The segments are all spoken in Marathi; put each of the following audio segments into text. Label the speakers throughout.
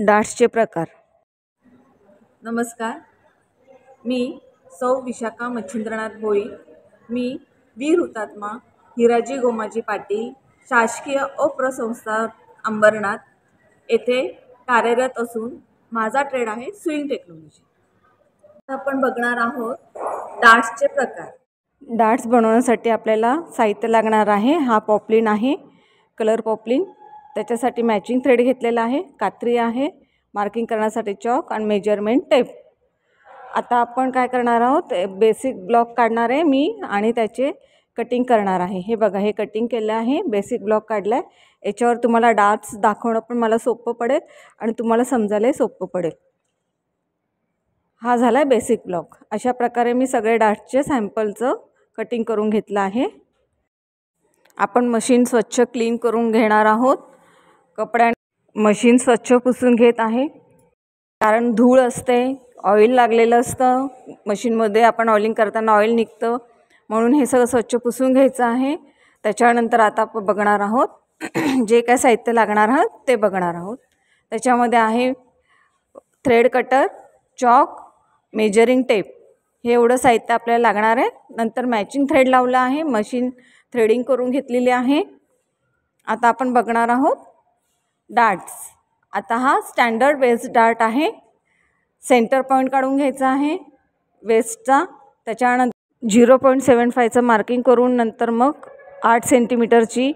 Speaker 1: डाट्सचे प्रकार.
Speaker 2: नमस्कार, मी सौ विशाखा मच्छिंद्रनाथ भोई. मी वीर हुतात्मा हिराजी गोमाजी पाटील शासकीय अप्रसंस्था अंबरनाथ येथे कार्यरत असून माझा ट्रेड आहे स्विंग टेक्नॉलॉजी. आपण बघणार आहोत डाट्सचे प्रकार.
Speaker 1: डाट्स बनवण्यासाठी आपल्याला साहित्य लागणार आहे. हा पॉपलिन आहे, कलर पॉपलिन. त्याच्यासाठी मॅचिंग थ्रेड घेतलेला आहे, कात्री आहे, मार्किंग करण्यासाठी चॉक आणि मेजरमेंट टेप. आता आपण काय करणार आहोत, बेसिक ब्लॉक काढणार आहे मी आणि त्याचे कटिंग करणार आहे. हे बघा, हे कटिंग केलं आहे, बेसिक ब्लॉक काढला आहे. याच्यावर तुम्हाला डाट्स दाखवणं पण मला सोपं पडेल आणि तुम्हाला समजायला सोपं पडेल. हा झाला आहे बेसिक ब्लॉक. अशा प्रकारे मी सगळे डाट्सचे सॅम्पलचं कटिंग करून घेतलं आहे. आपण मशीन स्वच्छ क्लीन करून घेणार आहोत. कपड्याने मशीन स्वच्छ पुसून घेत आहे, कारण धूळ असते, ऑइल लागलेलं असतं मशीनमध्ये. आपण ऑइलिंग करताना ऑइल निघतं, म्हणून हे सगळं स्वच्छ पुसून घ्यायचं आहे. त्याच्यानंतर आता आपण बघणार आहोत जे काय साहित्य लागणार आहोत ते बघणार आहोत. त्याच्यामध्ये आहे thread cutter, chalk, measuring tape. हे एवढं साहित्य आपल्याला लागणार आहे. नंतर मॅचिंग थ्रेड लावलं आहे, मशीन थ्रेडिंग करून घेतलेली आहे. आता आपण बघणार आहोत डाट्स. आता हा स्टँडर्ड वेस्ट डार्ट आहे. सेंटर पॉईंट काढून घ्यायचा आहे वेस्टचा. त्याच्यानंतर 0.75चं मार्किंग करून नंतर मग 8 सेंटीमीटरची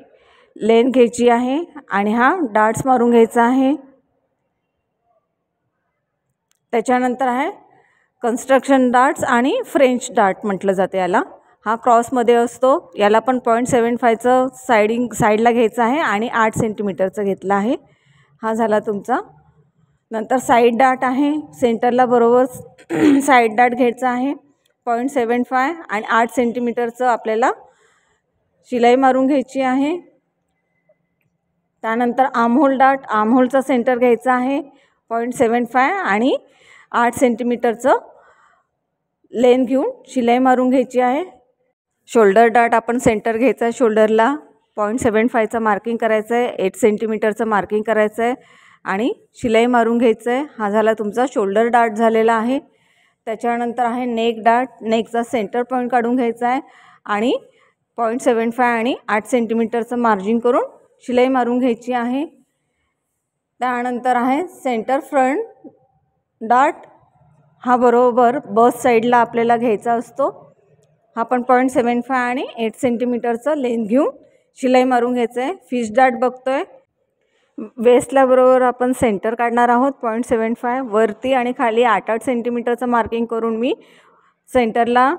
Speaker 1: लेंथ घ्यायची आहे आणि हा डाट्स मारून घ्यायचा आहे. त्याच्यानंतर आहे कन्स्ट्रक्शन डाट्स आणि फ्रेंच डार्ट म्हटलं जाते याला. हा क्रॉसमध्ये असतो. याला पण 0.75चं साईडला घ्यायचं आहे आणि 8 सेंटीमीटरचं घेतलं आहे. हा झाला तुमचा. नंतर साईड डाट आहे, सेंटरला बरोबर साईड डाट घ्यायचा आहे. 0.75 आणि 8 सेंटीमीटरचं आपल्याला शिलाई मारून घ्यायची आहे. त्यानंतर आर्महोल डाट, आर्महोलचा सेंटर घ्यायचा आहे. 0.75 आणि 8 सेंटीमीटरचं लेंथ घेऊन शिलाई मारून घ्यायची आहे. शोल्डर डाट आपण सेंटर घ्यायचा आहे. शोल्डरला 0.75चं मार्किंग करायचं आहे, 8 सेंटीमीटरचं मार्किंग करायचं आहे आणि शिलाई मारून घ्यायचं आहे. हा झाला तुमचा शोल्डर डाट झालेला आहे. त्याच्यानंतर आहे नेक डाट. नेकचा सेंटर पॉईंट काढून घ्यायचा आहे आणि 0.75 आणि 8 सेंटीमीटरचं मार्जिन करून शिलाई मारून घ्यायची आहे. त्यानंतर आहे सेंटर फ्रंट डाट. हा बरोबर बस साईडला आपल्याला घ्यायचा असतो. हा पण 0.75 आणि 8 सेंटीमीटरचं लेंथ घेऊन शिलाई मारून घ्यायचं आहे. फिश डाट बघतोय. वेस्टला बरोबर आपण सेंटर काढणार आहोत 0.75. वरती आणि खाली 8-8 सेंटीमीटरचं मार्किंग करून मी सेंटरला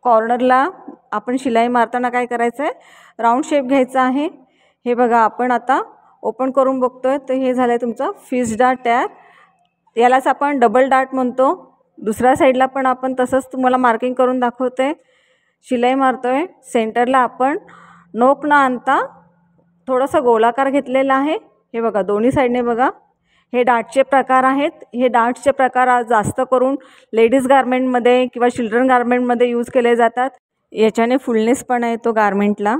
Speaker 1: कॉर्नरला आपण शिलाई मारताना काय करायचं आहे, राऊंड शेप घ्यायचा आहे. हे बघा, आपण आता ओपन करून बघतोय तर हे झालं आहे तुमचं फिश डाट तयार. यालाच आपण डबल डाट म्हणतो. दुसऱ्या साईडला पण आपण तसंच तुम्हाला मार्किंग करून दाखवते. शिलाई मारतोय. सेंटरला आपण नोक न आणता थोडासा गोलाकार घेतलेला आहे. हे बघा, दोन्ही साईडने बघा. हे डाटचे प्रकार आहेत. हे डाट्सचे प्रकार आज जास्त करून लेडीज गारमेंटमध्ये किंवा चिल्ड्रन गारमेंटमध्ये यूज केले जातात. याच्याने फुलनेस पण येतो गारमेंटला.